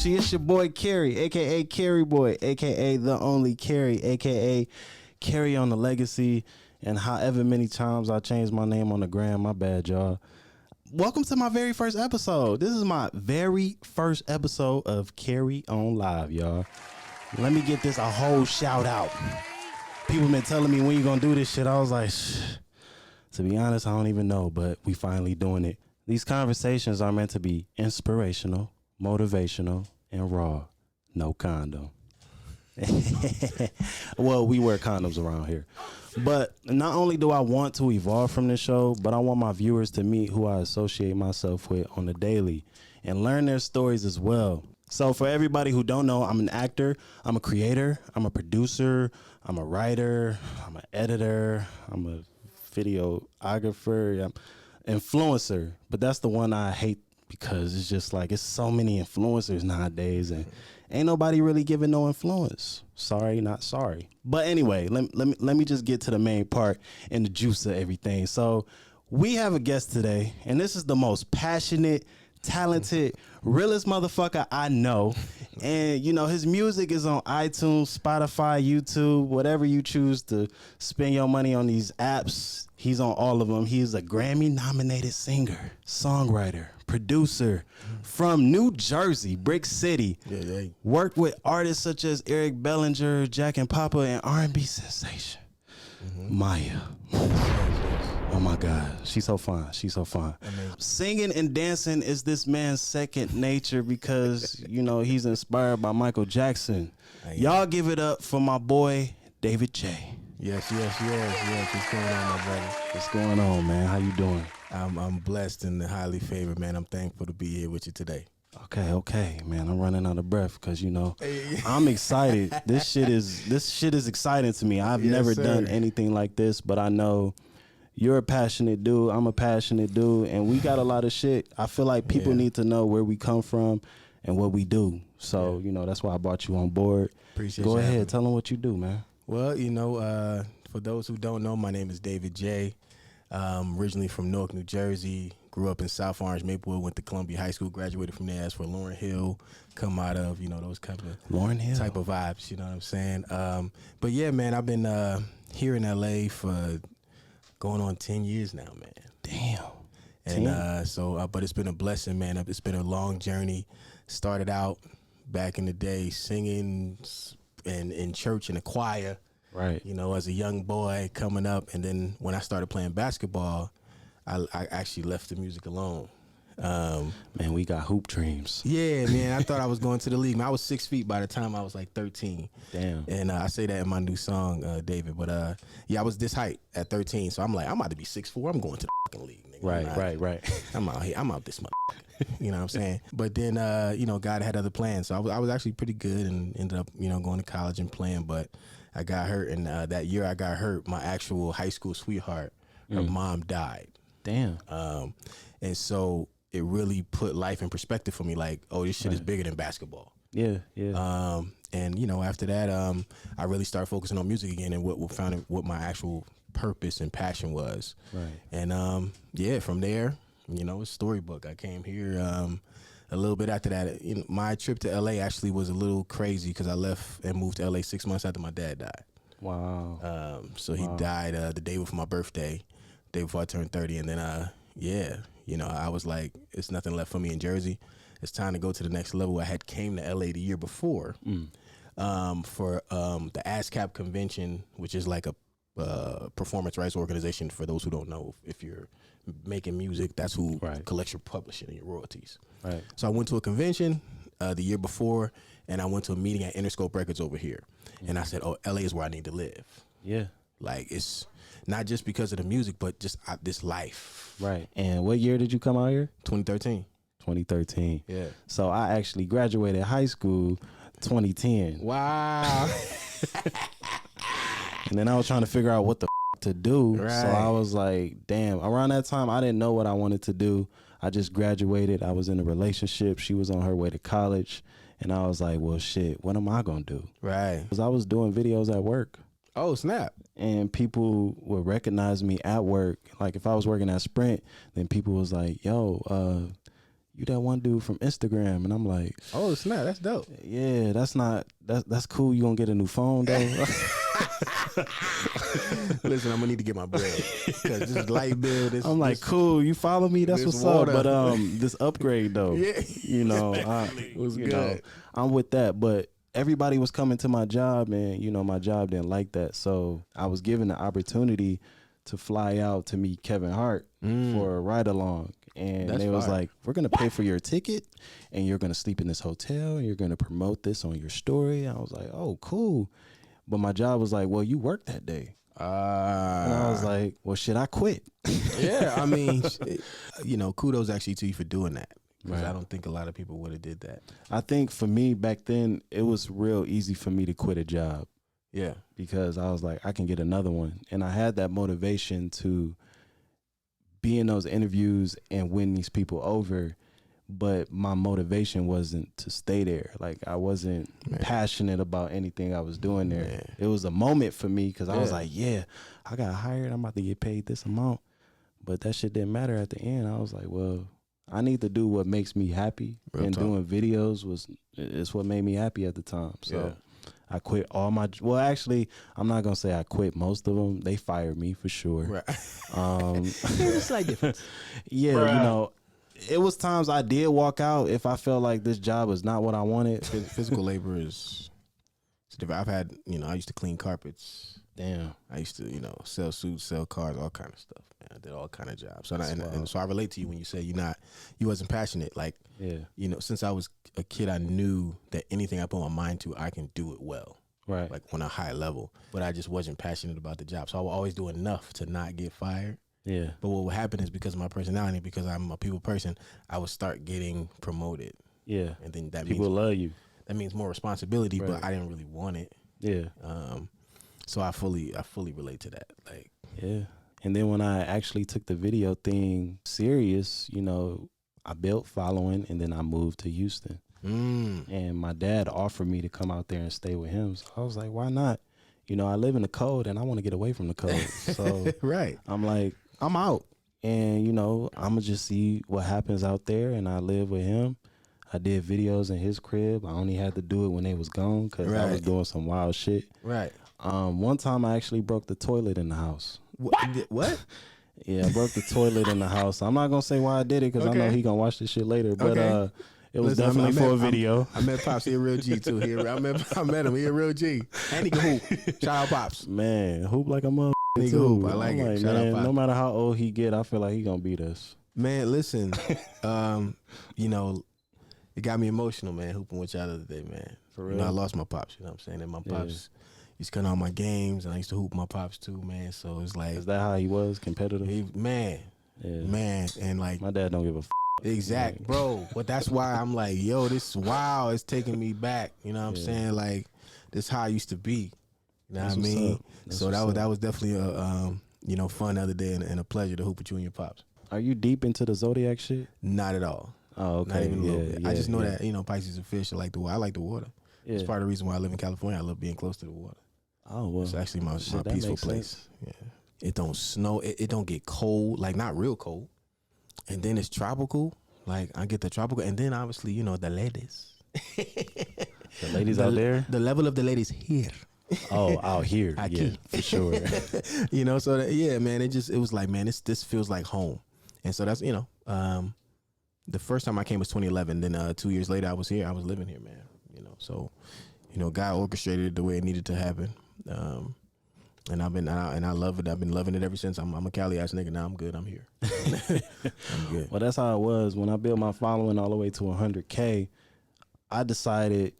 Gucci. It's your boy Carey, aka Carey Boy, aka the only Carey, aka Carey on the Legacy. And however many times I changed my name on the gram, my bad, y'all. Welcome to my very first episode. This is my very first episode of CareyOn Live, y'all. Let me get this a whole shout out. People been telling me when you gonna do this shit. I was like, to be honest, I don't even know, but we finally doing it. These conversations are meant to be inspirational, motivational, and raw. No condom. Well, we wear condoms around here. But not only do I want to evolve from this show, but I want my viewers to meet who I associate myself with on the daily and learn their stories as well. So for everybody who don't know, I'm an actor, I'm a creator, I'm a producer, I'm a writer, I'm an editor, I'm a videographer, I'm influencer. But that's the one I hate because it's just like, it's so many influencers nowadays and ain't nobody really giving no influence. Sorry, not sorry. But anyway, let me just get to the main part and the juice of everything. So we have a guest today, and this is the most passionate, talented, realest motherfucker I know. And you know, his music is on iTunes, Spotify, YouTube, whatever you choose to spend your money on these apps. He's on all of them. He's a Grammy nominated singer, songwriter, producer from New Jersey, Brick City. Yeah. Worked with artists such as Eric Bellinger, Jack and Papa, and R&B sensation Maya. Oh my God, she's so fine. She's so fine. Amazing. Singing and dancing is this man's second nature because, you know, he's inspired by Michael Jackson. Y'all give it up for my boy, David J. Yes. What's going on, my brother? What's going on, man? How you doing? I'm blessed and highly favored, man. I'm thankful to be here with you today. Okay, man. I'm running out of breath because, you know, I'm excited. This shit is exciting to me. I've never done anything like this, but I know you're a passionate dude. I'm a passionate dude, and we got a lot of shit. I feel like people need to know where we come from and what we do. So, you know, that's why I brought you on board. Appreciate Go you. ahead. Tell them what you do, man. Well, you know, for those who don't know, my name is David J. Originally from Newark, New Jersey. Grew up in South Orange, Maplewood. Went to Columbia High School. Graduated from there. As for Lauryn Hill, come out of, you know, those type of Lauryn Hill type of vibes. You know what I'm saying? But yeah, man, I've been here in LA for going on 10 years now, man. Damn. And but it's been a blessing, man. It's been a long journey. Started out back in the day singing and in church in a choir. Right. You know, as a young boy coming up, and then when I started playing basketball, I actually left the music alone. Man, we got hoop dreams. Yeah, man. I thought I was going to the league. Man, I was 6 feet by the time I was like 13. Damn. And I say that in my new song, David. But yeah, I was this height at 13. So I'm like, I'm about to be 6'4". I'm going to the fucking league, nigga. Right. I'm out here. I'm out this motherfucker. You know what I'm saying? But then, you know, God had other plans. So I was actually pretty good and ended up, you know, going to college and playing. But I got hurt. And that year I got hurt, my actual high school sweetheart, her mom died. Damn. And so it really put life in perspective for me. Like, oh, this shit is bigger than basketball. Yeah. And you know, after that, I really started focusing on music again and what my actual purpose and passion was. Right. And yeah, from there, you know, it's storybook. I came here a little bit after that. You know, my trip to LA actually was a little crazy because I left and moved to LA 6 months after my dad died. Wow. So he died the day before my birthday, day before I turned 30, and then yeah. You know, I was like, it's nothing left for me in Jersey. It's time to go to the next level. I had came to LA the year before for the ASCAP convention, which is like a performance rights organization. For those who don't know, if you're making music, that's who collects your publishing and your royalties. Right. So I went to a convention the year before, and I went to a meeting at Interscope Records over here. And I said, oh, LA is where I need to live. Yeah. Like, it's not just because of the music, but just this life. Right. And what year did you come out here? 2013. 2013. Yeah. So I actually graduated high school 2010. Wow. And then I was trying to figure out what the to do. Right. So I was like, damn, around that time, I didn't know what I wanted to do. I just graduated. I was in a relationship. She was on her way to college. And I was like, well, shit, what am I going to do? Right. Because I was doing videos at work. Oh, snap. And people would recognize me at work. Like if I was working at Sprint, then people was like, yo, you that one dude from Instagram. And I'm like, oh snap, that's dope. Yeah, that's cool. You gonna get a new phone though? Listen, I'm gonna need to get my bread because this light bill. I'm like, cool. You follow me? That's what's water. up. But this upgrade though, yeah, you know, it was good. Know, I'm with that. But everybody was coming to my job, and you know, my job didn't like that. So I was given the opportunity to fly out to meet Kevin Hart for a ride along. And they was like, we're going to pay for your ticket and you're going to sleep in this hotel and you're going to promote this on your story. I was like, oh, cool. But my job was like, well, you worked that day. And I was like, well, shit, I quit. Yeah, I mean, you know, kudos actually to you for doing that. Because Right. I don't think a lot of people would have did that. I think for me back then, it was real easy for me to quit a job. Yeah. Because I was like, I can get another one. And I had that motivation to be in those interviews and win these people over, but my motivation wasn't to stay there. Like I wasn't passionate about anything I was doing there. Man. It was a moment for me because I was like, yeah, I got hired. I'm about to get paid this amount, but that shit didn't matter at the end. I was like, well, I need to do what makes me happy. Real and talk. doing videos is what made me happy at the time. So I quit all my, well, actually, I'm not going to say I quit most of them. They fired me for sure. Right. There's a slight difference. Yeah, you know, it was times I did walk out if I felt like this job was not what I wanted. Physical labor is different. I've had, you know, I used to clean carpets. Damn. I used to, you know, sell suits, sell cars, all kind of stuff. Man, I did all kind of jobs. So and so I relate to you when you say you wasn't passionate. Like, you know, since I was a kid, I knew that anything I put my mind to, I can do it well. Right. Like on a high level. But I just wasn't passionate about the job. So I would always do enough to not get fired. Yeah. But what would happen is because of my personality, because I'm a people person, I would start getting promoted. Yeah. And then that people means, love you. That means more responsibility, Right. but I didn't really want it. Yeah. So I fully relate to that. Like, yeah. And then when I actually took the video thing serious, you know, I built following and then I moved to Houston. And my dad offered me to come out there and stay with him. So I was like, why not? You know, I live in the cold and I want to get away from the cold. So right. I'm like, I'm out. And, you know, I'm going to just see what happens out there. And I live with him. I did videos in his crib. I only had to do it when they was gone because I was doing some wild shit. Right. One time I actually broke the toilet in the house. What? Yeah, I broke the toilet in the house. I'm not going to say why I did it because I know he going to watch this shit later. But it was definitely for a video. I met Pops. He a real G, too. I met him. He a real G. And he can hoop. Shout out Pops. Man, hoop like a mother. He can hoop. I like it. Shout out Pops. No matter how old he get, I feel like he going to beat us. Man, listen. You know, it got me emotional, man, hooping with y'all the other day, man. For real? You know, I lost my Pops, you know what I'm saying? And my Pops used to come to all my games, and I used to hoop my Pops, too, man. So it's like... Is that how he was, competitive? Man, and like... My dad don't give a f***. Exact, bro. But that's why I'm like, yo, this it's taking me back. You know what I'm saying? Like, this how I used to be. You know what I mean? So that was definitely a fun the other day and a pleasure to hoop with you and your Pops. Are you deep into the Zodiac shit? Not at all. Oh, okay. Not even a little bit. Yeah, I just know that, you know, Pisces are fish. I like the water. I like the water. Yeah. It's part of the reason why I live in California. I love being close to the water. Oh, well. It's actually my that peaceful makes place. sense. Yeah. It don't snow. It don't get cold, like not real cold. And then it's tropical. Like I get the tropical. And then obviously, you know, the ladies. The ladies out there? The level of the ladies here. Oh, out here. Yeah, for sure. You know, so man, it was like, man, this feels like home. And so that's, you know, the first time I came was 2011. Then 2 years later, I was here. I was living here, man. You know, so, you know, God orchestrated it the way it needed to happen. And I love it. I've been loving it ever since. I'm a Cali ass nigga. Now I'm good. I'm here. I'm good. Well, that's how it was. When I built my following all the way to 100K, I decided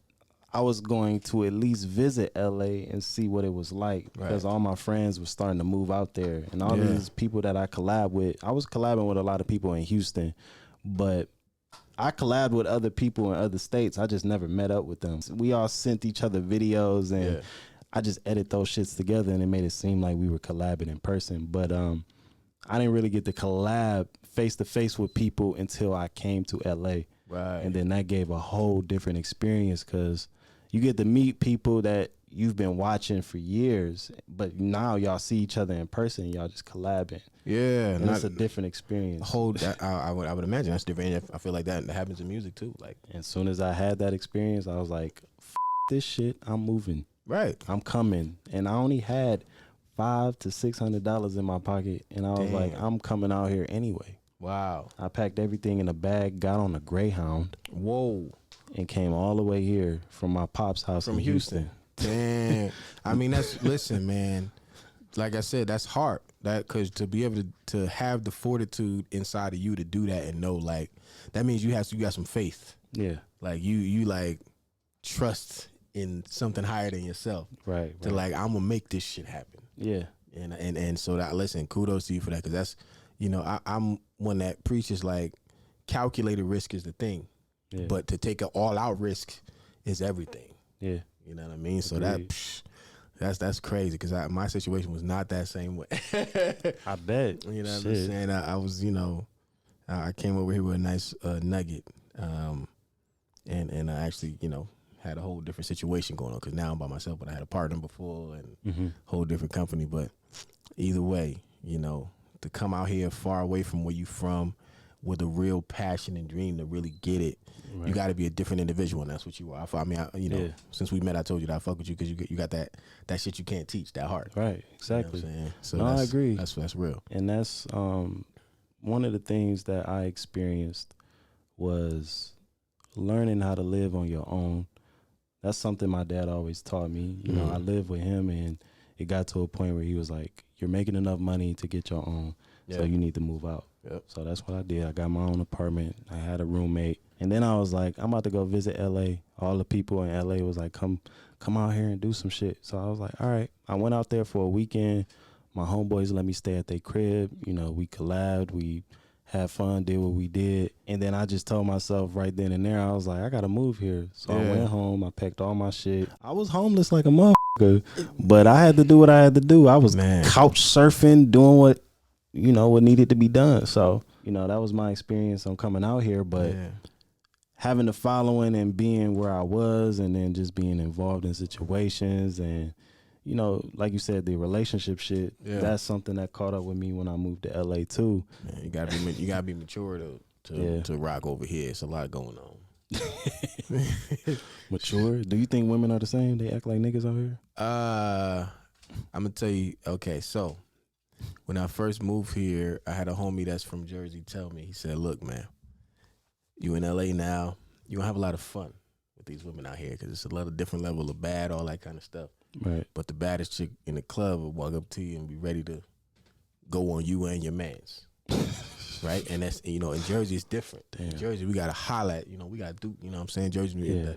I was going to at least visit LA and see what it was like because all my friends were starting to move out there. And all these people that I collab with, I was collabing with a lot of people in Houston, but I collabed with other people in other states. I just never met up with them. We all sent each other videos and I just edit those shits together and it made it seem like we were collabing in person. But I didn't really get to collab face to face with people until I came to LA. Right. And then that gave a whole different experience because you get to meet people that you've been watching for years, but now y'all see each other in person, y'all just collabing. Yeah, and it's a different experience. I would imagine that's different. I feel like that happens in music too. Like, as soon as I had that experience, I was like, this shit, I'm moving. Right. I'm coming. And I only had $500 to $600 in my pocket, and I was like, I'm coming out here anyway. Wow. I packed everything in a bag, got on a Greyhound. Whoa. And came all the way here from my pop's house in Houston. Damn. I mean, listen, man. Like I said, that's hard. Because to be able to have the fortitude inside of you to do that and know, like, that means you got some faith. Yeah. Like you like trust in something higher than yourself. Right. To like, I'm gonna make this shit happen. Yeah. And so that, listen, kudos to you for that, because that's, I'm one that preaches like calculated risk is the thing. Yeah. But to take an all-out risk is everything. Yeah. You know what I mean? So that's crazy, because my situation was not that same way. I bet. You know what I'm saying? I was, I came over here with a nice nugget, and I actually, had a whole different situation going on, because now I'm by myself, but I had a partner before and whole different company. But either way, to come out here far away from where you from with a real passion and dream to really get it, right. You got to be a different individual, and that's what you are. I mean, since we met, I told you that I fuck with you because you got that shit you can't teach, that heart. Right, exactly. You know what I'm saying? So no, I agree. That's real. And that's one of the things that I experienced was learning how to live on your own. That's something my dad always taught me. You know, I lived with him, and it got to a point where he was like, you're making enough money to get your own, so you need to move out. Yep. So that's what I did. I got my own apartment. I had a roommate. And then I was like, I'm about to go visit LA. All the people in LA was like, come out here and do some shit. So I was like, all right. I went out there for a weekend. My homeboys let me stay at their crib. We collabed. We had fun, did what we did. And then I just told myself right then and there, I was like, I got to move here. So I went home. I packed all my shit. I was homeless like a motherfucker, but I had to do what I had to do. I was couch surfing, doing what needed to be done. So, that was my experience on coming out here. But having the following and being where I was, and then just being involved in situations, and, like you said, the relationship shit, that's something that caught up with me when I moved to LA too. Man, you gotta be mature to rock over here. It's a lot going on. Mature? Do you think women are the same? They act like niggas out here? I'm gonna tell you. Okay, so when I first moved here, I had a homie that's from Jersey tell me, he said, look, man, you in LA now, you don't have a lot of fun with these women out here, because it's a lot of different level of bad, all that kind of stuff. Right. But the baddest chick in the club will walk up to you and be ready to go on you and your mans. Right? And that's, in Jersey it's different. Damn. In Jersey, we got to holler at, we got to do, what I'm saying? Jersey,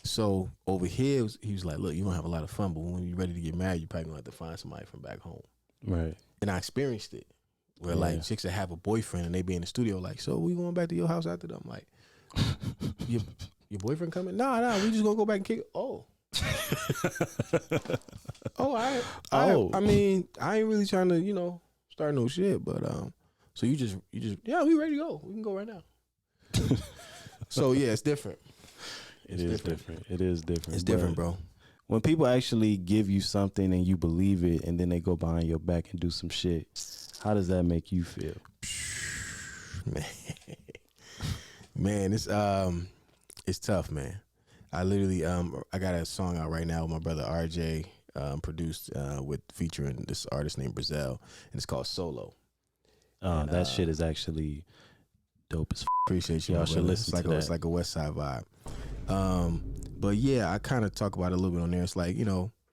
So over here, he was like, look, you don't have a lot of fun, but when you're ready to get married, you're probably going to have to find somebody from back home. Right. And I experienced it, where like chicks that have a boyfriend and they be in the studio like, so we going back to your house after that? I'm like, your boyfriend coming? Nah, we just gonna go back and kick it. Oh. I mean, I ain't really trying to, start no shit, but so you just we ready to go. We can go right now. So yeah, it's different. It is different. It's different, bro. When people actually give you something and you believe it, and then they go behind your back and do some shit, how does that make you feel? Man, it's tough, man. I literally I got a song out right now with my brother RJ, produced with featuring this artist named Brazil, and it's called Solo. That shit is actually dope as f. Appreciate you. Y'all should listen to that. It's like a West Side vibe. But yeah, I kind of talk about it a little bit on there. It's like,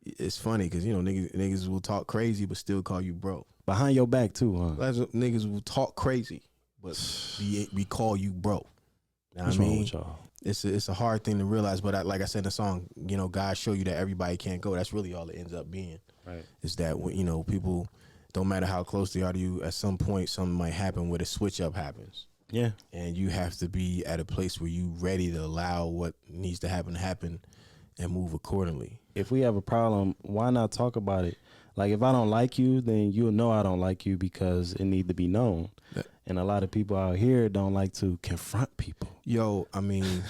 it's funny because, niggas will talk crazy but still call you bro. Behind your back too, huh? Niggas will talk crazy but we call you bro. What's wrong with y'all? It's a hard thing to realize, but like I said in the song, God show you that everybody can't go. That's really all it ends up being. Right. Is that, people, don't matter how close they are to you, at some point something might happen where the switch up happens. Yeah. And you have to be at a place where you ready to allow what needs to happen and move accordingly. If we have a problem, why not talk about it? Like, if I don't like you, then you'll know I don't like you because it need to be known. And a lot of people out here don't like to confront people. Yo, I mean,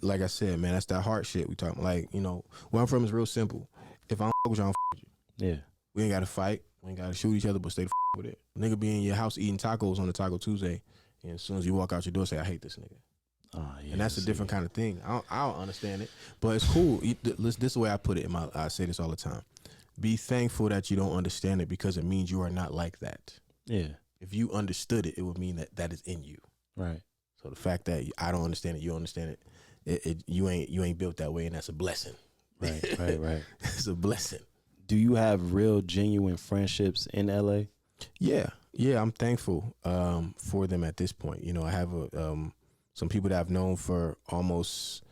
like I said, man, that's that heart shit we talking. Like, where I'm from is real simple. If I don't fuck with you, I don't fuck with you. Yeah. We ain't got to fight. We ain't got to shoot each other, but stay the fuck with it. Nigga be in your house eating tacos on a Taco Tuesday, and as soon as you walk out your door, say, I hate this nigga. Yeah, and that's a different kind of thing. I don't understand it, but it's cool. This is the way I put it. I say this all the time. Be thankful that you don't understand it, because it means you are not like that. Yeah. If you understood it, it would mean that is in you. Right. So the fact that I don't understand it, you understand it, you ain't built that way, and that's a blessing. Right. It's a blessing. Do you have real, genuine friendships in LA? Yeah. I'm thankful for them at this point. You know, I have some people that I've known for almost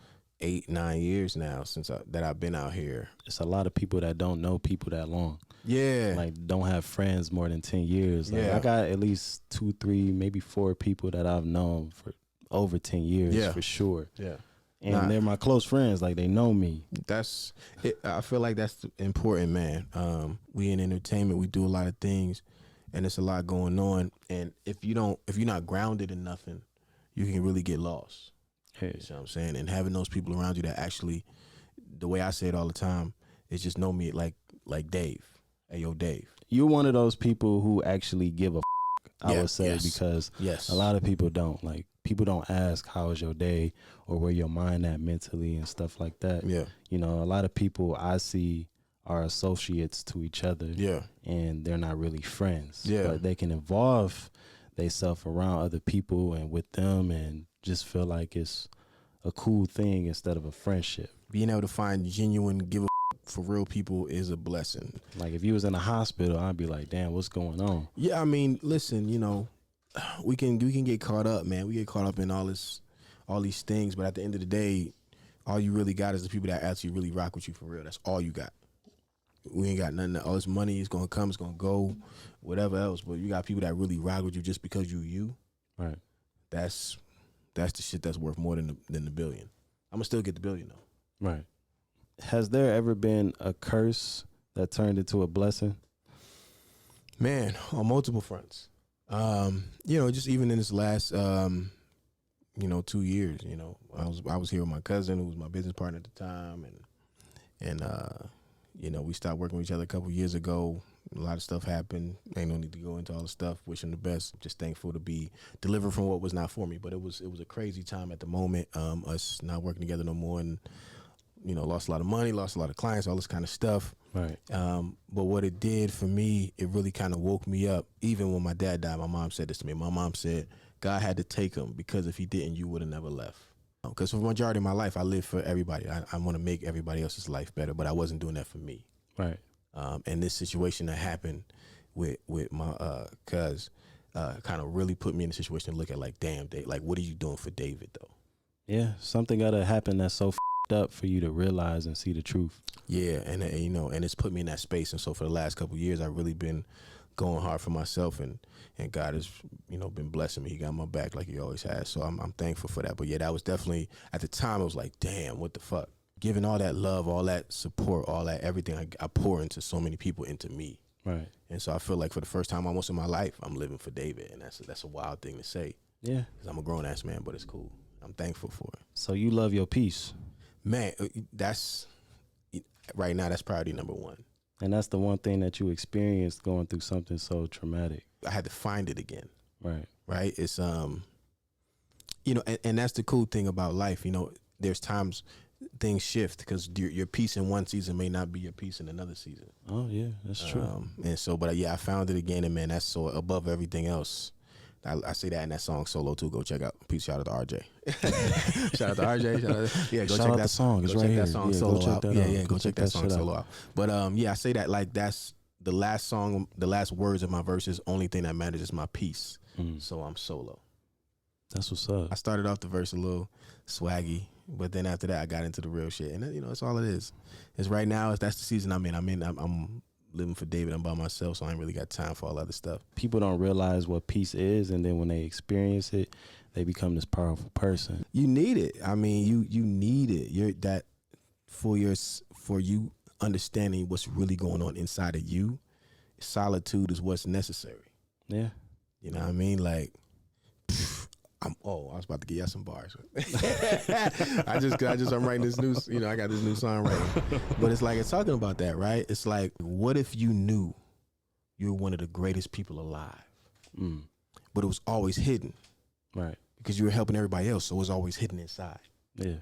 8-9 years now since that I've been out here. It's a lot of people that don't know people that long. Yeah. Like, don't have friends more than 10 years. Like, Yeah. I got at least 2, 3, maybe 4 people that I've known for over 10 years for sure. Yeah. And they're my close friends. Like, they know me. That's it. I feel like that's important, man. We in entertainment, we do a lot of things, and it's a lot going on. And if you're not grounded in nothing, you can really get lost. Hey. You know what I'm saying? And having those people around you that actually, the way I say it all the time, is just know me like Dave. Hey, yo, Dave. You're one of those people who actually give a I would say, because a lot of people don't. Like, people don't ask, how is your day, or where your mind at mentally and stuff like that. Yeah. You know, a lot of people I see are associates to each other. Yeah. And they're not really friends. Yeah. But they can involve themselves around other people and with them and just feel like it's a cool thing instead of a friendship. Being able to find genuine give a for real people is a blessing. Like, if you was in a hospital, I'd be like, damn, what's going on? Yeah, I mean, listen, you know, we can get caught up, man. We get caught up in all these things, but at the end of the day, all you really got is the people that actually really rock with you for real. That's all you got. We ain't got nothing. All this money is gonna come, it's gonna go, whatever else. But you got people that really rock with you just because you. Right. That's the shit that's worth more than the billion. I'm gonna still get the billion though. Right. Has there ever been a curse that turned into a blessing? Man, on multiple fronts. You know, just even in this last 2 years, you know, I was here with my cousin who was my business partner at the time, and you know, we stopped working with each other a couple years ago. A lot of stuff happened. Ain't no need to go into all the stuff. Wish him the best. Just thankful to be delivered from what was not for me. But it was a crazy time at the moment. Us not working together no more, and you know, lost a lot of money, lost a lot of clients, all this kind of stuff. Right. But what it did for me, it really kind of woke me up. Even when my dad died, my mom said this to me. My mom said, God had to take him, because if he didn't, you would have never left. Because for the majority of my life, I lived for everybody. I want to make everybody else's life better, but I wasn't doing that for me. Right. And this situation that happened with my cuz kind of really put me in a situation to look at, like, damn, Dave, like, what are you doing for David, though? Yeah, something got to happen that's so up for you to realize and see the truth. Yeah, and you know, and it's put me in that space. And so for the last couple of years, I've really been going hard for myself, and God has, you know, been blessing me. He got my back like he always has. So I'm thankful for that. But yeah, that was definitely, at the time, I was like, damn, what the fuck? Giving all that love, all that support, all that everything I pour into so many people, into me. Right. And so I feel like for the first time almost in my life, I'm living for David, and that's a wild thing to say. Yeah. Because I'm a grown ass man, but it's cool. I'm thankful for it. So you love your peace. Man, that's right now, that's priority number one. And that's the one thing that you experienced going through something so traumatic. I had to find it again. Right. Right. It's, you know, and that's the cool thing about life. You know, there's times things shift, because your peace in one season may not be your peace in another season. Oh, yeah, that's true. And so, but yeah, I found it again, and man, that's so above everything else. I say that in that song Solo too. Go check out. Peace. Shout out to RJ. Shout out to RJ. Yeah, go Shout check out that song. It's go right check here. that song Yeah, Solo go check out. that Yeah, out. yeah. Go check that song shit Solo out. out. But yeah, I say that like that's the last song, the last words of my verses. Only thing that matters is my peace. So I'm solo. That's what's up. I started off the verse a little swaggy, but then after that I got into the real shit, and you know, that's all it is. It's right now. That's the season I'm in. I'm living for David. I'm by myself, so I ain't really got time for all other stuff. People don't realize what peace is, and then when they experience it, they become this powerful person. You need it. I mean, you need it. You're that for you understanding what's really going on inside of you. Solitude is what's necessary. Yeah. You know what I mean? Like, I was about to get you some bars. I'm writing this new, I got this new song writing. But it's like, it's talking about that, right? It's like, what if you knew you were one of the greatest people alive, but it was always hidden, right? Because you were helping everybody else, so it was always hidden inside. Yeah.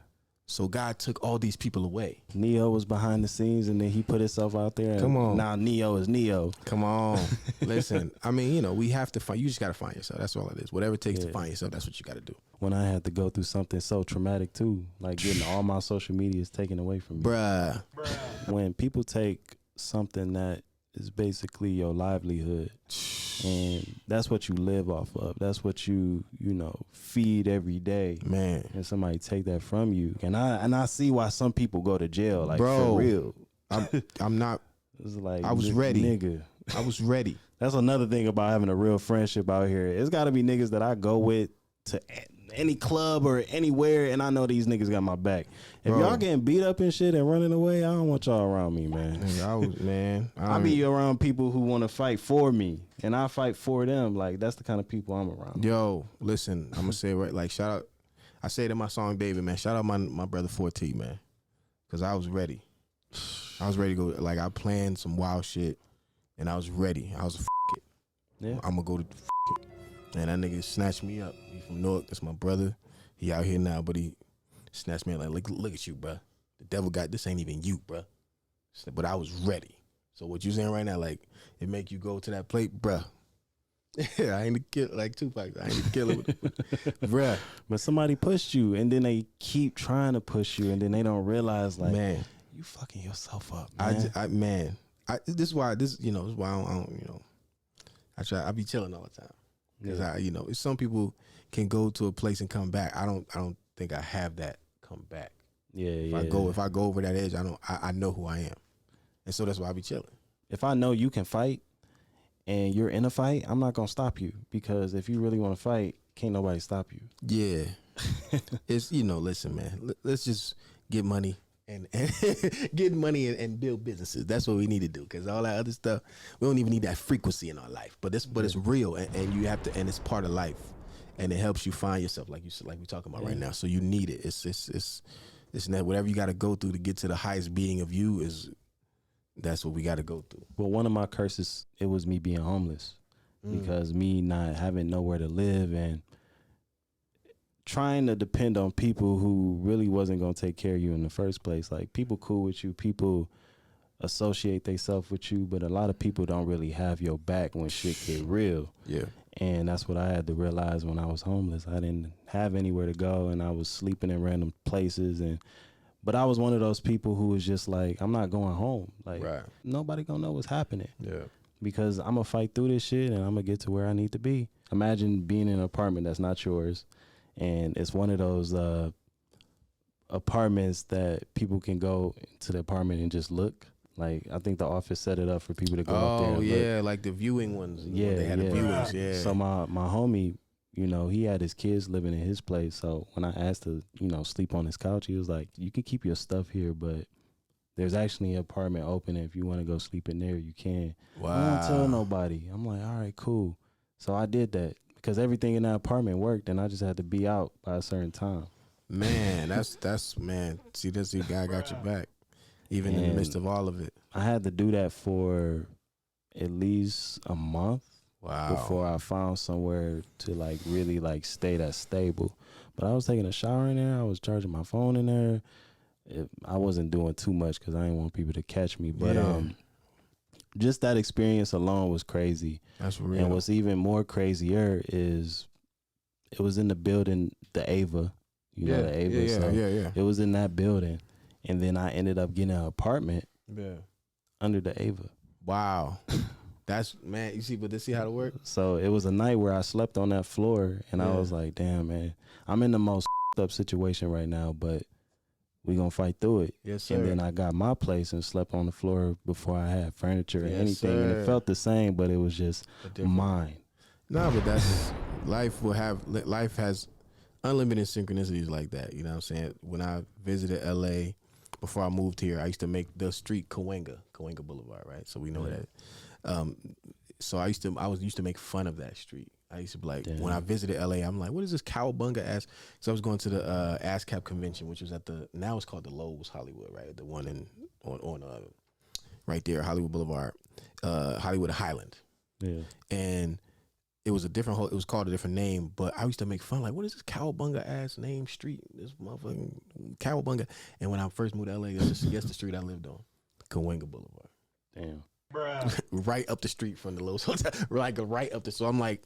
So God took all these people away. Neo was behind the scenes, and then he put himself out there. And come on, now Neo is Neo. Come on, listen. I mean, we have to find. You just got to find yourself. That's all it is. Whatever it takes to find yourself, that's what you got to do. When I had to go through something so traumatic too, like getting all my social media taken away from me, bruh. When people take something that is basically your livelihood, and that's what you live off of. That's what you feed every day, man. And somebody take that from you, and I see why some people go to jail, like, bro, for real. I'm not. It's like, I was ready, nigga. I was ready. That's another thing about having a real friendship out here. It's got to be niggas that I go with to any club or anywhere, and I know these niggas got my back. If y'all getting beat up and shit and running away, I don't want y'all around me, man. I be around people who want to fight for me, and I fight for them. Like, that's the kind of people I'm around. Yo, listen, I'm gonna say it right. Like, shout out. I say it in my song, David, man. Shout out my brother 4T, man, because I was ready. I was ready to go. Like, I planned some wild shit, and I was ready. I was it. Yeah, I'm gonna go to it. And that nigga snatched me up. He from Newark. That's my brother. He out here now, but he snatched me up like, look at you, bruh. The devil got this. Ain't even you, bruh. But I was ready. So what you saying right now, like, it make you go to that plate, bruh. I ain't the killer, like Tupac. I ain't the killer, bruh. But somebody pushed you, and then they keep trying to push you, and then they don't realize, like, man, you fucking yourself up, man. This is why I don't, I be chilling all the time. Because some people can go to a place and come back. I don't think I have that come back. If I go over that edge, I know who I am. And so that's why I be chilling. If I know you can fight and you're in a fight, I'm not gonna stop you, because if you really want to fight, can't nobody stop you. Yeah. It's listen, man. Let's just get money and get money and build businesses. That's what we need to do, because all that other stuff, we don't even need that frequency in our life. But it's real, and you have to, and it's part of life, and it helps you find yourself, like we're talking about right now. So you need it. It's not whatever you got to go through to get to the highest being of you. That's what we got to go through. Well, one of my curses, it was me being homeless, because me not having nowhere to live and trying to depend on people who really wasn't going to take care of you in the first place. Like, people cool with you, people associate themselves with you, but a lot of people don't really have your back when shit get real. Yeah. And that's what I had to realize when I was homeless. I didn't have anywhere to go, and I was sleeping in random places. But I was one of those people who was just like, I'm not going home. Like, nobody gonna know what's happening. Yeah. Because I'm gonna fight through this shit, and I'm gonna get to where I need to be. Imagine being in an apartment that's not yours, and it's one of those apartments that people can go to the apartment and just look. Like, I think The Office set it up for people to go up there and look. Like the viewing ones. Yeah, they had the viewings. Yeah. So my homie, he had his kids living in his place. So when I asked to, sleep on his couch, he was like, you can keep your stuff here, but there's actually an apartment open, and if you want to go sleep in there, you can. Wow. I don't tell nobody. I'm like, all right, cool. So I did that, because everything in that apartment worked, and I just had to be out by a certain time. Man, that's man. See, this guy got your back, even in the midst of all of it. I had to do that for at least a month. Wow. Before I found somewhere to really stay that stable. But I was taking a shower in there. I was charging my phone in there. I wasn't doing too much because I didn't want people to catch me. But just that experience alone was crazy. That's real. And what's even more crazier is it was in the building, the Ava. The Ava. Yeah. It was in that building. And then I ended up getting an apartment under the Ava. Wow. That's, man, you see how it works? So it was a night where I slept on that floor, and I was like, damn, man, I'm in the most up situation right now, but we gonna fight through it. Yes, sir. And then I got my place and slept on the floor before I had furniture or anything. Sir. And it felt the same, but it was just mine. No, but that's, life has unlimited synchronicities like that. You know what I'm saying? When I visited LA, before I moved here, I used to make the street Cahuenga Boulevard, right? So we know that. So I used to make fun of that street. I used to be like, Damn. when I visited LA, I'm like, what is this cowabunga ass? So I was going to the ASCAP convention, which was at now it's called the Lowe's Hollywood, right? The one on right there, Hollywood Boulevard, Hollywood Highland. Yeah. And it was it was called a different name, but I used to make fun, like, what is this cowabunga ass name street? This motherfucking cowabunga. And when I first moved to LA, that's the street I lived on, Cahuenga Boulevard. Damn. Right up the street from the Lowe's Hotel, like right up the. So I'm like,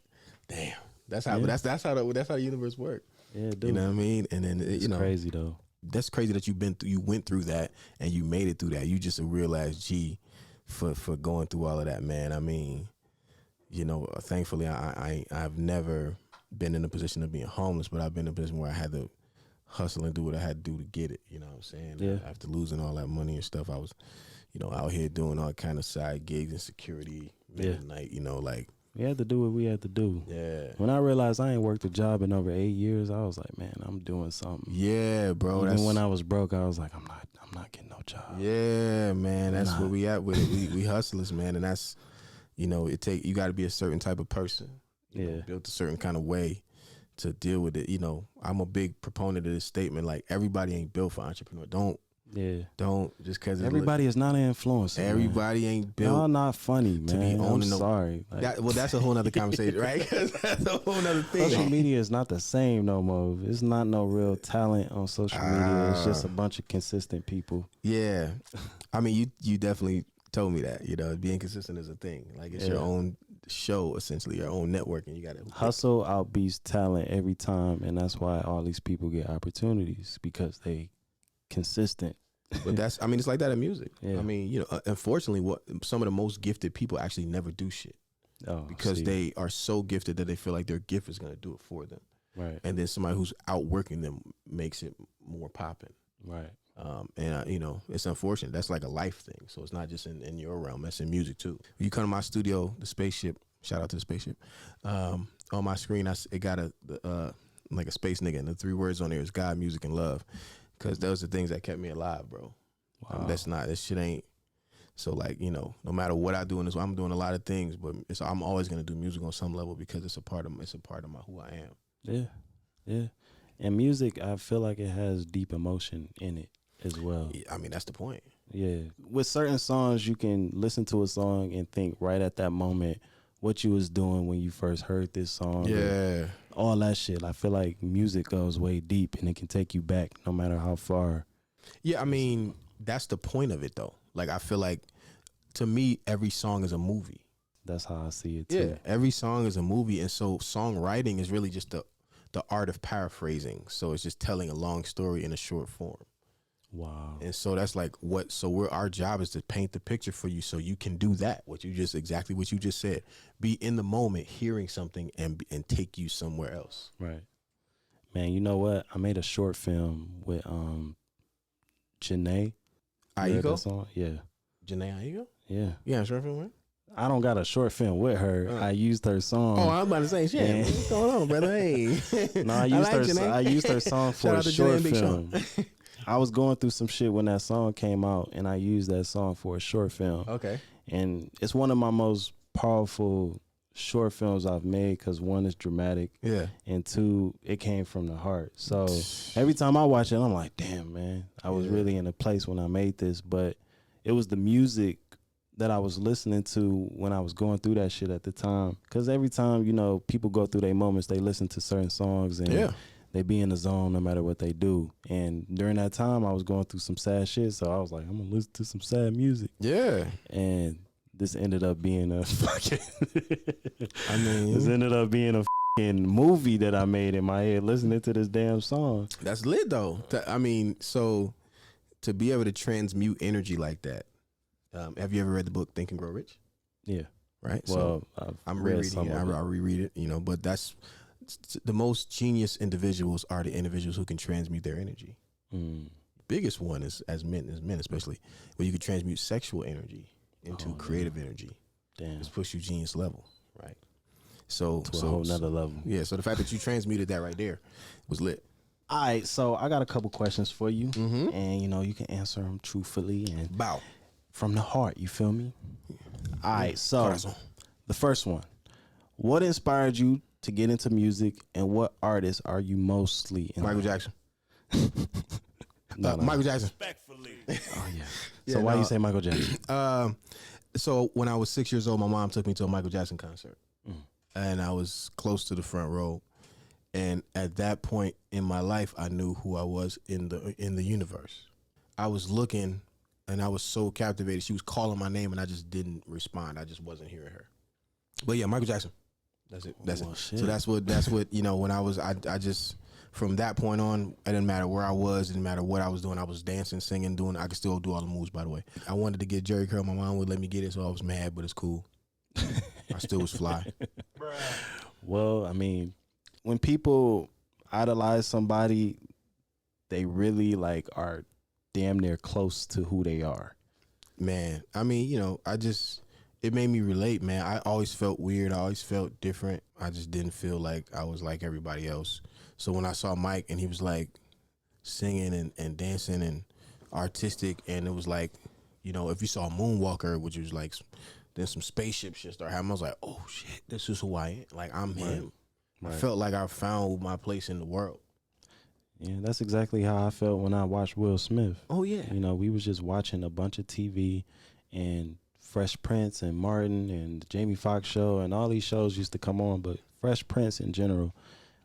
damn, that's how that's how the universe works. Yeah, dude. You know what I mean? And then It's crazy though. That's crazy that you went through that and you made it through that. You just a real ass G for going through all of that, man. I mean, you know, thankfully I've never been in a position of being homeless, but I've been in a position where I had to hustle and do what I had to do to get it. You know what I'm saying? Yeah. After losing all that money and stuff, I was, you know, out here doing all kind of side gigs and security midnight, you know, like. We had to do what we had to do. Yeah. When I realized I ain't worked a job in over 8 years, I was like, man, I'm doing something. Yeah, bro. Even when I was broke, I was like, I'm not getting no job. Yeah, man. That's where we at with it. We hustlers, man, and that's, you know, you got to be a certain type of person. You know, built a certain kind of way to deal with it. You know, I'm a big proponent of this statement. Like, everybody ain't built for entrepreneur. Don't just because everybody is not an influencer. Everybody man. ain't built. Y'all not funny, man. To be owning I'm sorry. Like, that's a whole nother conversation, right? 'Cause that's a whole nother thing. Social media is not the same no more. It's not no real talent on social media. It's just a bunch of consistent people. Yeah, I mean, you definitely told me that. You know, being consistent is a thing. Like, it's your own show, essentially, your own network, and you got to hustle outbeats talent every time, and that's why all these people get opportunities, because they consistent. But that's, I mean, it's like that in music. Yeah. I mean, you know, unfortunately, some of the most gifted people actually never do shit because they are so gifted that they feel like their gift is going to do it for them. Right. And then somebody who's outworking them makes it more popping. Right. And you know, it's unfortunate. That's like a life thing. So it's not just in your realm. That's in music too. When you come to my studio, the spaceship. Shout out to the spaceship. On my screen, it got like a space nigga, and the 3 words on there is God, music, and love. Because those are things that kept me alive, bro. Wow. This shit ain't. So, like, you know, no matter what I do in this, I'm doing a lot of things, but I'm always gonna do music on some level because it's a part of who I am. Yeah, yeah. And music, I feel like it has deep emotion in it as well. Yeah, I mean, that's the point. Yeah. With certain songs, you can listen to a song and think right at that moment what you was doing when you first heard this song. Yeah. All that shit. I feel like music goes way deep and it can take you back no matter how far. Yeah, I mean, that's the point of it though. Like, I feel like, to me, every song is a movie. That's how I see it too. Yeah, every song is a movie, and so songwriting is really just the art of paraphrasing. So it's just telling a long story in a short form. Wow. And so that's like our job is to paint the picture for you so you can do that. Exactly what you just said. Be in the moment, hearing something and take you somewhere else. Right. Man, you know what? I made a short film with Janae. Aigo? Yeah. Janae Aigo? Yeah. Yeah, short film, right? I don't got a short film with her. I used her song. Oh, I'm about to say, shit, what's going on, brother? Hey. No, I used her song for a short film. I was going through some shit when that song came out, and I used that song for a short film. Okay. And it's one of my most powerful short films I've made because, 1, it's dramatic. Yeah. And 2, it came from the heart. So every time I watch it, I'm like, damn, man, I was really in a place when I made this. But it was the music that I was listening to when I was going through that shit at the time. Because every time, you know, people go through their moments, they listen to certain songs and they be in the zone no matter what they do. And during that time, I was going through some sad shit. So I was like, I'm going to listen to some sad music. Yeah. And this ended up being a fucking... this ended up being a fucking movie that I made in my head listening to this damn song. That's lit, though. I mean, so to be able to transmute energy like that, have you ever read the book Think and Grow Rich? Yeah. Right? Well, so I'm rereading it. I'll reread it, you know, but that's the most genius individuals are the individuals who can transmute their energy. Biggest one is as men especially, where you can transmute sexual energy into creative energy. Damn. Just push you genius level, right? So to a whole nother level. Yeah, so the fact that you transmuted that right there was lit. All right, so I got a couple questions for you, and you know you can answer them truthfully and from the heart. You feel me? All right, so the first one: what inspired you to get into music, and what artists are you mostly in? Michael Jackson. No. Michael Jackson. Oh yeah. Yeah, So why no. you say Michael Jackson? So when I was 6 years old, my mom took me to a Michael Jackson concert, Mm. and I was close to the front row. And at that point in my life, I knew who I was in the universe. I was looking, and I was so captivated. She was calling my name, and I just didn't respond. I just wasn't hearing her. But yeah, Michael Jackson. That's it. That's Oh, it. shit. So that's what you know. When I just from that point on, it didn't matter where I was, it didn't matter what I was doing. I was dancing, singing, doing. I could still do all the moves. By the way, I wanted to get Jerry curl. My mom would let me get it, so I was mad, but it's cool. I still was fly. Well, I mean, when people idolize somebody, they really like are damn near close to who they are. Man, I mean, you know, it made me relate, man. I always felt weird. I always felt different. I just didn't feel like I was like everybody else. So when I saw Mike and he was like singing and dancing and artistic, and it was like, you know, if you saw Moonwalker, which was like, then some spaceship shit started happening, I was like, oh shit, this is who I am. Like, I'm him. Right. I felt like I found my place in the world. Yeah, that's exactly how I felt when I watched Will Smith. Oh yeah. You know, we was just watching a bunch of TV, and Fresh Prince and Martin and the Jamie Foxx show and all these shows used to come on, but Fresh Prince in general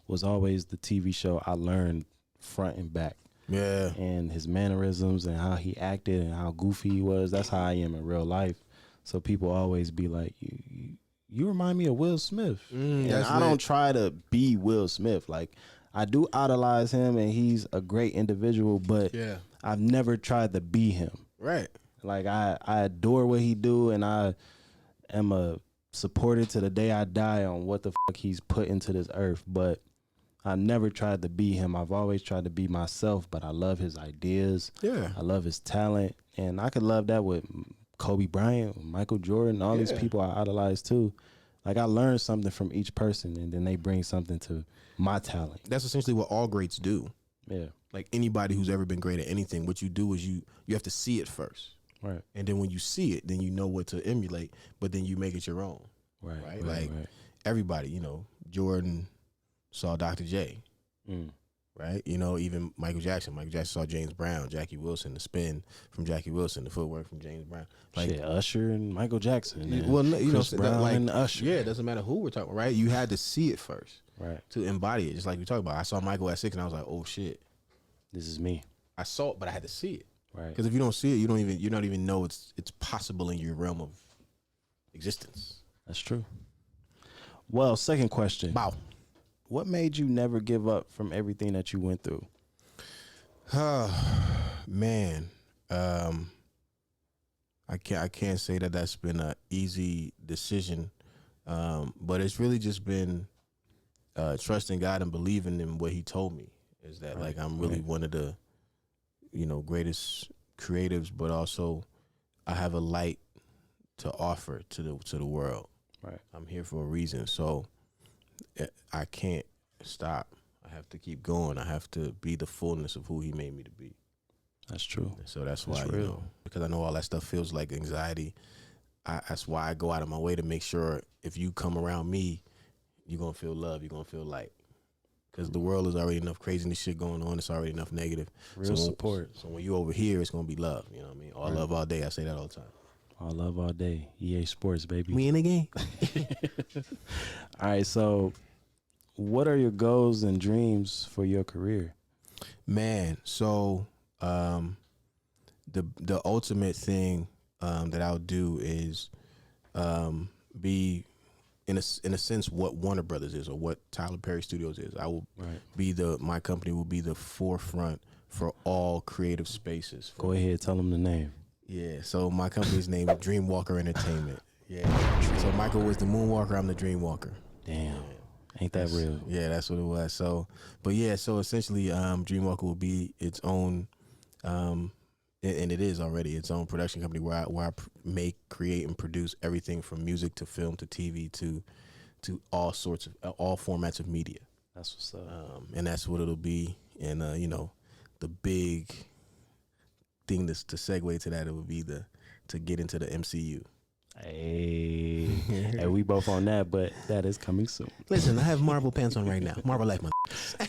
was always the TV show I learned front and back. Yeah. And his mannerisms and how he acted and how goofy he was. That's how I am in real life. So people always be like, you remind me of Will Smith. And I don't try to be Will Smith. Like, I do idolize him, and he's a great individual, but Yeah. I've never tried to be him. Right. Like, I adore what he do, and I am a supporter to the day I die on what the fuck he's put into this earth. But I never tried to be him. I've always tried to be myself, but I love his ideas. Yeah. I love his talent, and I could love that with Kobe Bryant, Michael Jordan, all these people I idolize too. Like, I learned something from each person, and then they bring something to my talent. That's essentially what all greats do. Yeah. Like anybody who's ever been great at anything, what you do is you have to see it first. Right. And then when you see it, then you know what to emulate, but then you make it your own. Right? Like everybody, you know, Jordan saw Dr. J. Right? You know, even Michael Jackson. Michael Jackson saw James Brown, Jackie Wilson, the spin from Jackie Wilson, the footwork from James Brown. Like, shit, Usher and Michael Jackson. And well, you Chris know, Brown like, and Usher. Yeah, it doesn't matter who we're talking about, right? You had to see it first. Right. To embody it, just like we talked about. I saw Michael at 6 and I was like, oh shit. This is me. I saw it, but I had to see it. Right. Because if you don't see it, you don't even know it's possible in your realm of existence. That's true. Well, second question. Wow. What made you never give up from everything that you went through? Man, I can't say that that's been an easy decision, but it's really just been trusting God and believing in what He told me. Is that like I'm really one of the, you know, greatest creatives, but also I have a light to offer to the world. Right. I'm here for a reason, so I can't stop. I have to keep going. I have to be the fullness of who He made me to be. That's true. So that's why, real. you know, because I know all that stuff feels like anxiety. That's why I go out of my way to make sure if you come around me, you're going to feel love. You're going to feel light. Because the world is already enough craziness shit going on. It's already enough negative. Real support. So when you over here, it's going to be love. You know what I mean? All love all day. I say that all the time. All love all day. EA Sports, baby. We in the game. All right, so what are your goals and dreams for your career? Man, so the ultimate thing that I'll do is be in a sense what Warner Brothers is or what Tyler Perry Studios is. I will be my company will be the forefront for all creative spaces. Go ahead, tell them the name. Yeah, so my company's name is Dreamwalker Entertainment. Yeah. So Michael was the Moonwalker, I'm the Dreamwalker. Damn. Ain't that real? Yeah, that's what it was. So, but yeah, so essentially, Dreamwalker will be its own, and it is already its own production company where I make, create, and produce everything from music to film to TV to all sorts of all formats of media. That's what's up. And that's what it'll be. And you know, the big thing to segue to that, it would be to get into the MCU. Hey, hey, we both on that, but that is coming soon. Listen, I have Marvel pants on right now. Marvel life, my.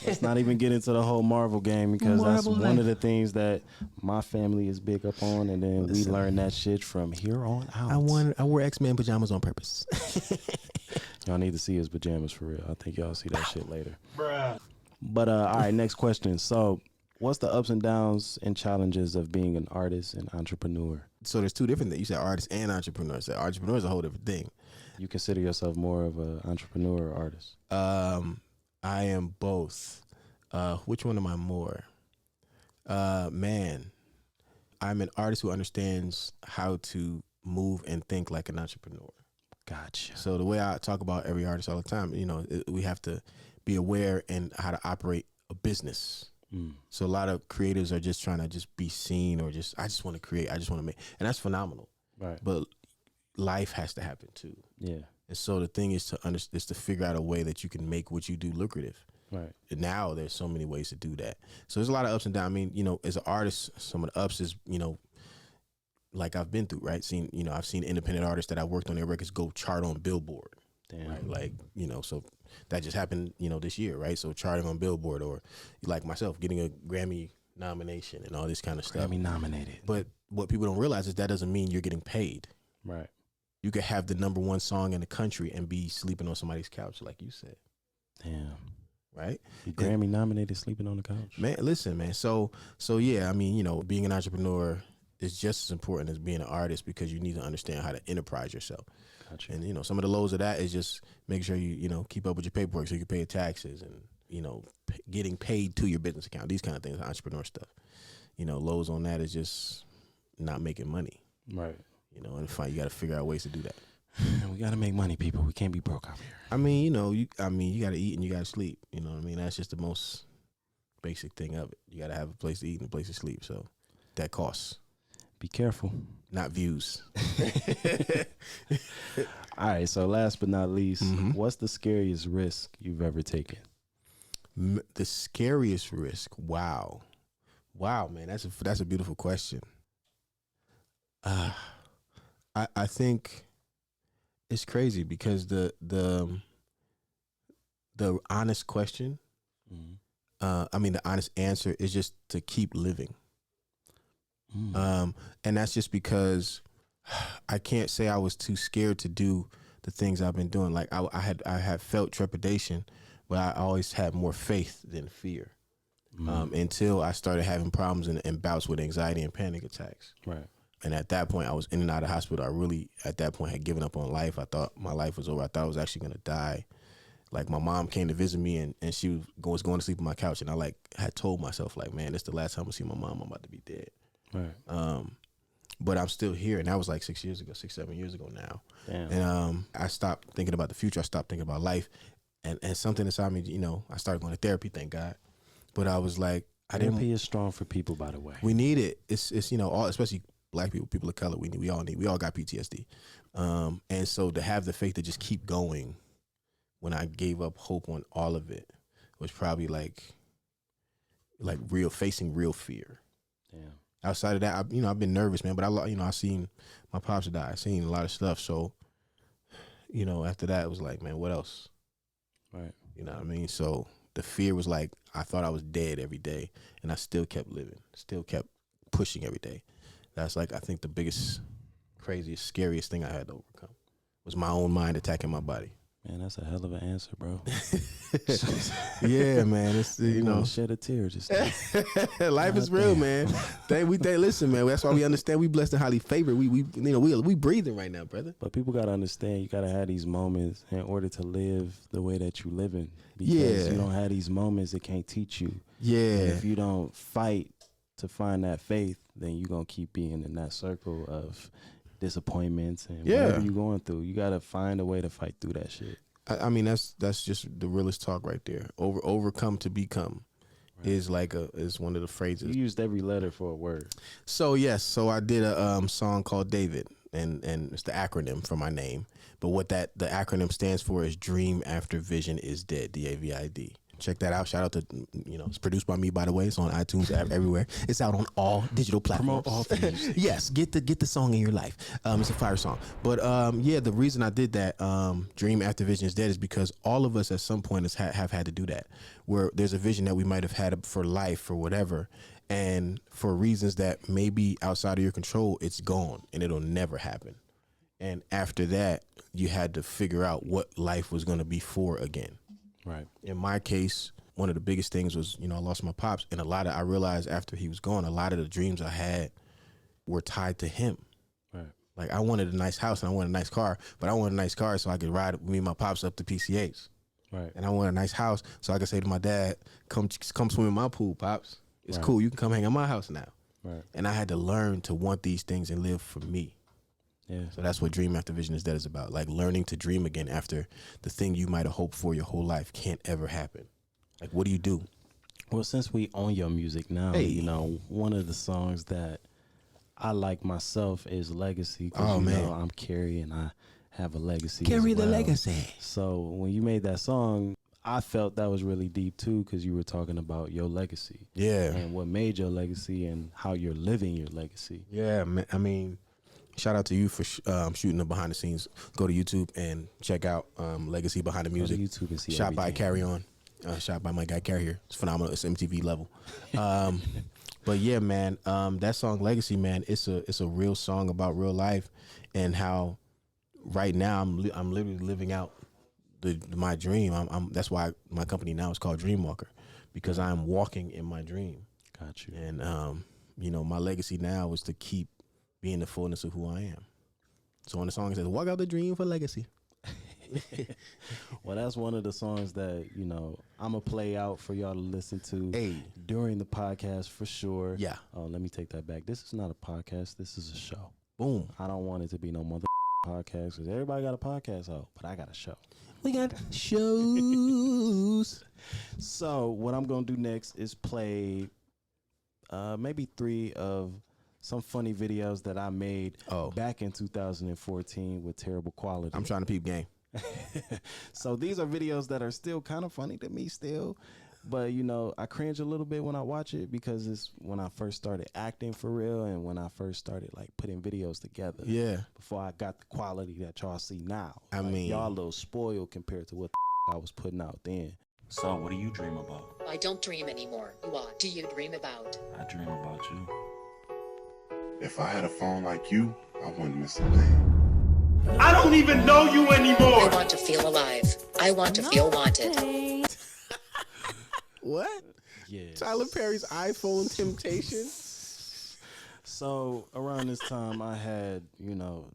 Let's not even get into the whole Marvel game because that's Marvel one life. of the things that my family is big up on, and then we learn that shit from here on out. I wore X-Men pajamas on purpose. Y'all need to see his pajamas for real. I think y'all see that shit later. Bruh. But all right, next question. So, what's the ups and downs and challenges of being an artist and entrepreneur? So there's two different things. You said artist and entrepreneur. So entrepreneur is a whole different thing. You consider yourself more of an entrepreneur or artist? I am both. Which one am I more? Man, I'm an artist who understands how to move and think like an entrepreneur. Gotcha. So the way I talk about every artist all the time, we have to be aware and how to operate a business. So a lot of creatives are just trying to just be seen or I just want to create. I just want to make, and that's phenomenal. Right. But life has to happen too. Yeah. And so the thing is to figure out a way that you can make what you do lucrative. Right. And now there's so many ways to do that. So there's a lot of ups and downs. I mean, as an artist, some of the ups is, like I've been through, right? I've seen independent artists that I worked on their records go chart on Billboard. Damn. Right? Like, so that just happened, this year, right? So charting on Billboard, or like myself getting a Grammy nomination and all this kind of stuff. Grammy nominated. But what people don't realize is that doesn't mean you're getting paid. Right. You could have the #1 song in the country and be sleeping on somebody's couch, like you said. Damn. Right? You Grammy nominated sleeping on the couch. Man, listen, man. So yeah, I mean, being an entrepreneur is just as important as being an artist because you need to understand how to enterprise yourself. Gotcha. And some of the lows of that is just making sure you keep up with your paperwork so you can pay your taxes and getting paid to your business account. These kind of things, entrepreneur stuff. Lows on that is just not making money. Right. And you got to figure out ways to do that. We got to make money, people. We can't be broke out here. I mean, you got to eat and you got to sleep. You know what I mean? That's just the most basic thing of it. You got to have a place to eat and a place to sleep. So that costs. Be careful. Not views. All right. So last but not least, what's the scariest risk you've ever taken? The scariest risk? Wow, man. That's a beautiful question. I think it's crazy because the honest question, the honest answer is just to keep living. And that's just because I can't say I was too scared to do the things I've been doing. Like I had felt trepidation, but I always had more faith than fear. Until I started having problems and bouts with anxiety and panic attacks. Right. And at that point, I was in and out of hospital. I really, at that point, had given up on life. I thought my life was over. I thought I was actually going to die. Like, my mom came to visit me, and she was going to sleep on my couch. And I, had told myself, man, this is the last time I see my mom. I'm about to be dead. Right. But I'm still here. And that was 6 years ago, 7 years ago now. Damn. And I stopped thinking about the future. I stopped thinking about life. And something inside me, I started going to therapy, thank God. But I was like, therapy is strong for people, by the way. We need it. It's all, especially Black people, people of color, we all got PTSD. And so to have the faith to just keep going when I gave up hope on all of it was probably like facing real fear. Damn. Outside of that, I've been nervous, man, but I seen my pops die. I seen a lot of stuff. So, after that, it was like, man, what else? Right. You know what I mean? So the fear was like, I thought I was dead every day, and I still kept living, still kept pushing every day. That's I think the biggest, craziest, scariest thing I had to overcome was my own mind attacking my body. Man, that's a hell of an answer, bro. Yeah, man. It's shed a tear just life is real, man. Listen, man. That's why we understand we blessed and highly favored. We breathing right now, brother. But people gotta understand you gotta have these moments in order to live the way that you living. Because you don't have these moments, it can't teach you. Yeah. And if you don't fight to find that faith, then you're gonna keep being in that circle of disappointments and whatever you're going through. You gotta find a way to fight through that shit. I mean, that's just the realest talk right there. Overcome to become is is one of the phrases. You used every letter for a word. So yes, I did a song called David, and it's the acronym for my name. But what the acronym stands for is Dream After Vision is Dead. DAVID. check that out. Shout out to, it's produced by me, by the way. It's on iTunes, everywhere. It's out on all digital platforms. Promote all things. Yes, get the song in your life. It's a fire song. But the reason I did that, Dream After Vision is Dead, is because all of us at some point have had to do that, where there's a vision that we might have had for life, for whatever, and for reasons that may be outside of your control, it's gone and it'll never happen. And after that, you had to figure out what life was going to be for again. Right. In my case, one of the biggest things was, I lost my pops, and I realized after he was gone, a lot of the dreams I had were tied to him. Right. Like, I wanted a nice house and I wanted a nice car, but I wanted a nice car so I could ride with me and my pops up to PCH. Right. And I wanted a nice house so I could say to my dad, come swim in my pool, Pops. It's Right. cool. You can come hang at my house now. Right. And I had to learn to want these things and live for me. Yeah. So that's what Dream After Vision is Dead is about. Like, learning to dream again after the thing you might have hoped for your whole life can't ever happen. Like, what do you do? Well, since we own your music now, Hey. one of the songs that I like myself is Legacy. 'Cause Oh, man. I'm Carey and I have a legacy. Carry as the well. legacy. So when you made that song, I felt that was really deep too, because you were talking about your legacy Yeah. and what made your legacy and how you're living your legacy. Yeah, man. I mean, shout out to you for shooting the behind the scenes. Go to YouTube and check out Legacy Behind the Go to Music. YouTube and see Shot by everything. CareyOn. Shot by my guy Carey here. It's phenomenal. It's MTV level. But yeah, man, that song Legacy, man, it's a real song about real life and how right now I'm literally living out my dream. That's why my company now is called Dreamwalker, because I'm walking in my dream. Got you. And my legacy now is to keep being the fullness of who I am. So on the song it says, "Walk out the dream for legacy." Well, that's one of the songs that, I'm going to play out for y'all to listen to Hey. during the podcast for sure. Yeah. Oh, let me take that back. This is not a podcast. This is a show. Boom. I don't want it to be no mother podcast, because everybody got a podcast out, but I got a show. We got shows. So what I'm going to do next is play maybe 3 of some funny videos that I made back in 2014 with terrible quality. I'm trying to peep game. So these are videos that are still kind of funny to me still, but I cringe a little bit when I watch it, because it's when I first started acting for real and when I first started like putting videos together. Yeah. Before I got the quality that y'all see now. I mean, y'all a little spoiled compared to what I was putting out then. So, what do you dream about? I don't dream anymore. What do you dream about? I dream about you. If I had a phone like you, I wouldn't miss a thing. I don't even know you anymore. I want to feel alive. I want to feel wanted. What? Yes. Tyler Perry's iPhone Temptation? So around this time I had,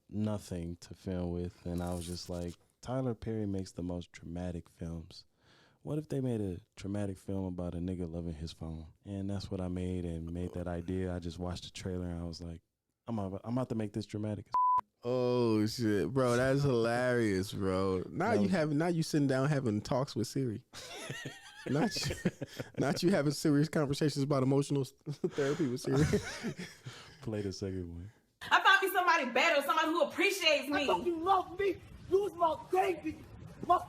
nothing to film with, and I was just like, Tyler Perry makes the most dramatic films. What if they made a dramatic film about a nigga loving his phone? And that's what I made, and made that idea. I just watched the trailer and I was like, I'm about to make this dramatic. Oh shit, bro, that's hilarious, bro. Now you sitting down having talks with Siri. not you having serious conversations about emotional therapy with Siri. Play the second one. I found me somebody better, somebody who appreciates me. I thought you loved me. You was my baby. My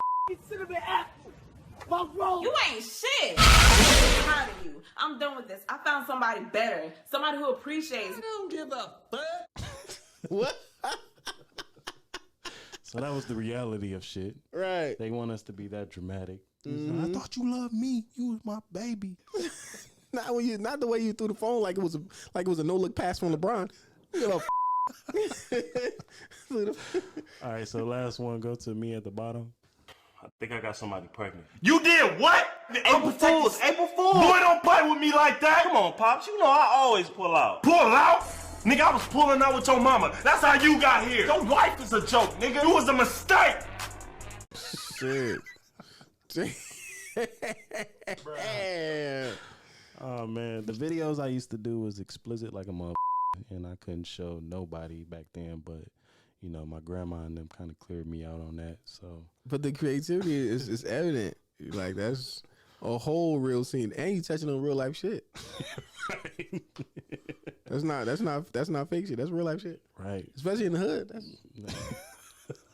cinnamon apple. My rose. You ain't shit. I'm tired of you. I'm done with this. I found somebody better, somebody who appreciates me. I don't give a fuck. What? So that was the reality of shit. Right. They want us to be that dramatic. Mm-hmm. I thought you loved me. You was my baby. Not the way you threw the phone like it was a no look pass from LeBron. All right, so last one, go to me at the bottom. I think I got somebody pregnant. You did what? April Fools! April Fools! Boy, don't play with me like that. Come on, Pops. You know I always pull out. Pull out? Nigga, I was pulling out with your mama. That's how you got here. Your life is a joke, nigga. You was a mistake. Shit. Damn. Oh man, the videos I used to do was explicit like a mother, and I couldn't show nobody back then. But my grandma and them kind of cleared me out on that. So, But the creativity is evident. Like, that's a whole real scene, and you touching on real life shit. That's not fake shit. That's real life shit. right. Especially in the hood.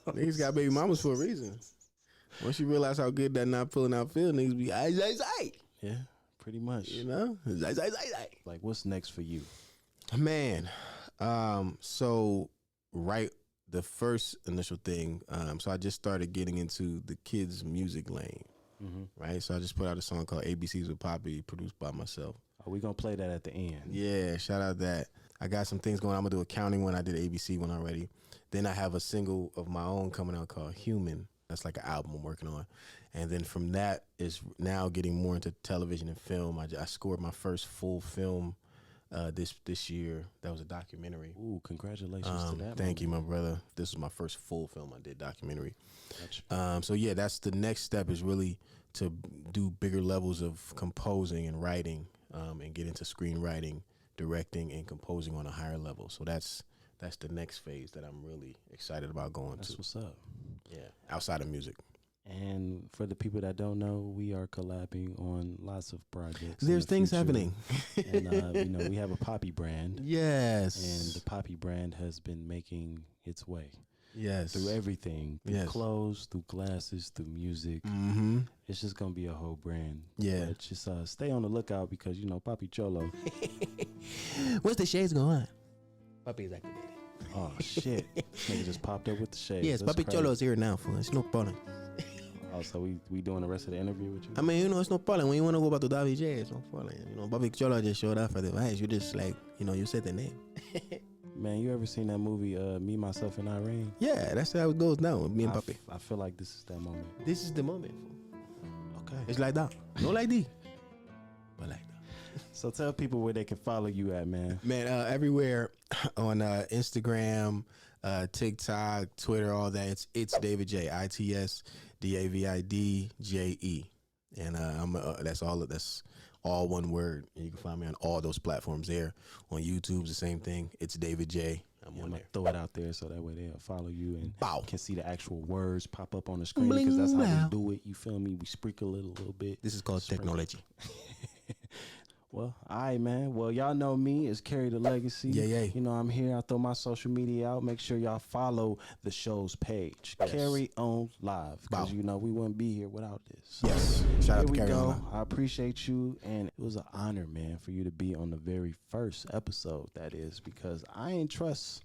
Niggas got baby mamas for a reason. Once you realize how good that not pulling out feel, niggas be Yeah, pretty much. you know, Like, what's next for you? man. So right, the first initial thing. So I just started getting into the kids' music lane. Right, so I just put out a song called ABCs with Poppy, produced by myself. Are we gonna play that at the end? Yeah, shout out that. I got some things going on. I'm gonna do a counting one. I did an ABC one already. Then I have a single of my own coming out called Human. That's like an album I'm working on. And then from that is now getting more into television and film. I scored my first full film this year. That was a documentary. Ooh, congratulations to that. Thank you, my brother. This is my first full film I did, documentary. Gotcha. So yeah, that's the next step, is really to do bigger levels of composing and writing, and get into screenwriting, directing, and composing on a higher level. So that's the next phase that I'm really excited about going That's to. what's up. Yeah, outside of music. And for the people that don't know, we are collabing on lots of projects. in There's the things future. happening. And you know, we have a Poppy brand, Yes. and the Poppy brand has been making its way yes. through everything, through Yes. clothes, through glasses, through music. Mm-hmm. It's just gonna be a whole brand. Yeah. But just stay on the lookout, because you know Papi Cholo. What's the shades going on? Papi is activated. Oh shit! This nigga just popped up with the shade. Yes, Papi Cholo is here now, fool. It's no problem. Oh, so we doing the rest of the interview with you? I mean, you know, it's no problem. When you want to go back to David J, it's no problem. You know, Papi Cholo just showed up for the vibes. You just like, you know, you said the name. Man, you ever seen that movie, Me, Myself, and Irene? Yeah, that's how it goes now with me and Papi. I feel like this is that moment. This is the moment, fool. Okay. It's like that. No like this, but like that. So tell people where they can follow you at, man. Man, everywhere on Instagram, TikTok, Twitter, all that. It's David J. ITSDAVIDJE, and that's all one word. And you can find me on all those platforms there. On YouTube, the same thing. It's David J. I'm I'm on gonna there. throw it out there so that way they'll follow you and Bow. can see the actual words pop up on the screen, Bling, because that's how wow. we do it. You feel me? We sprinkle it a little bit. This is called technology. Well, all right, man. Well, y'all know me. It's Carey the Legacy. Yeah. You know, I'm here. I throw my social media out. Make sure y'all follow the show's page. Yes. CareyOn Live. Because, Bow. you know, we wouldn't be here without this. So Yes. Shout out here to we Carey go. On. I appreciate you. And it was an honor, man, for you to be on the very first episode, that is, because I ain't trust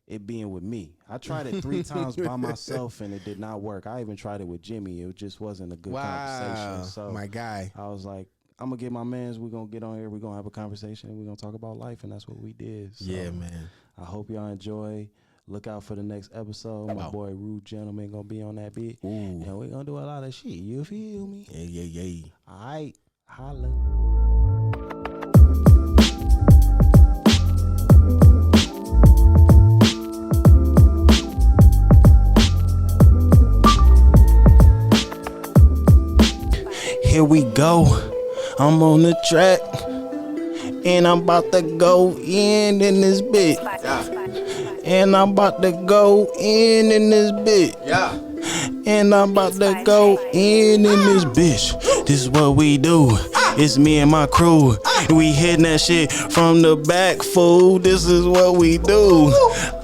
it being with me. I tried it 3 times by myself, and it did not work. I even tried it with Jimmy. It just wasn't a good conversation. So my guy. I was like, I'm gonna get my mans. We're gonna get on here. We're gonna have a conversation, and we're gonna talk about life, and that's what we did. So Yeah, man. I hope y'all enjoy. Look out for the next episode. My Wow. boy Rude Gentleman gonna be on that bit, Ooh. and we're gonna do a lot of shit. You feel me? Yeah. All right, holla. Here we go. I'm on the track, and I'm about to go in this bit. And I'm about to go in this bit. Yeah. And I'm about to go in this bitch. This is what we do. It's me and my crew. We hitting that shit from the back, fool. This is what we do.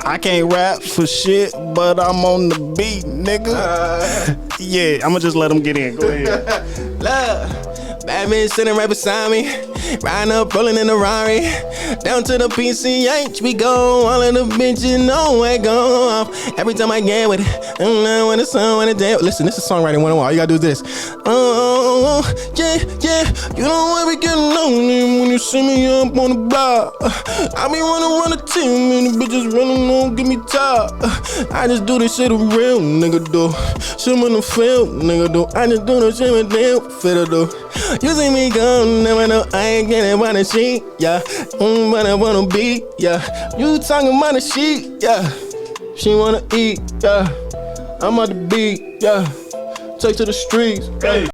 I can't rap for shit, but I'm on the beat, nigga. Yeah, I'ma just let them get in. Go ahead. Love, Batman sitting right beside me, riding up, rolling in the Rari, down to the PCH, we go, all of the bitches know I go off, every time I get with it, when the sun, when the day, listen, this is songwriting 101, all you gotta do is this, yeah, you know I be getting lonely when you see me up on the block, I be running the team, and the bitches running on, give me top, I just do this shit a real nigga do, shit when the film nigga do, I just do the shit with them fit do. You see me go, never know I ain't getting by the sheet, yeah. But I wanna be, yeah. You talking about the sheet, yeah. She wanna eat, yeah. I'm on the beat, yeah. Take to the streets, yeah.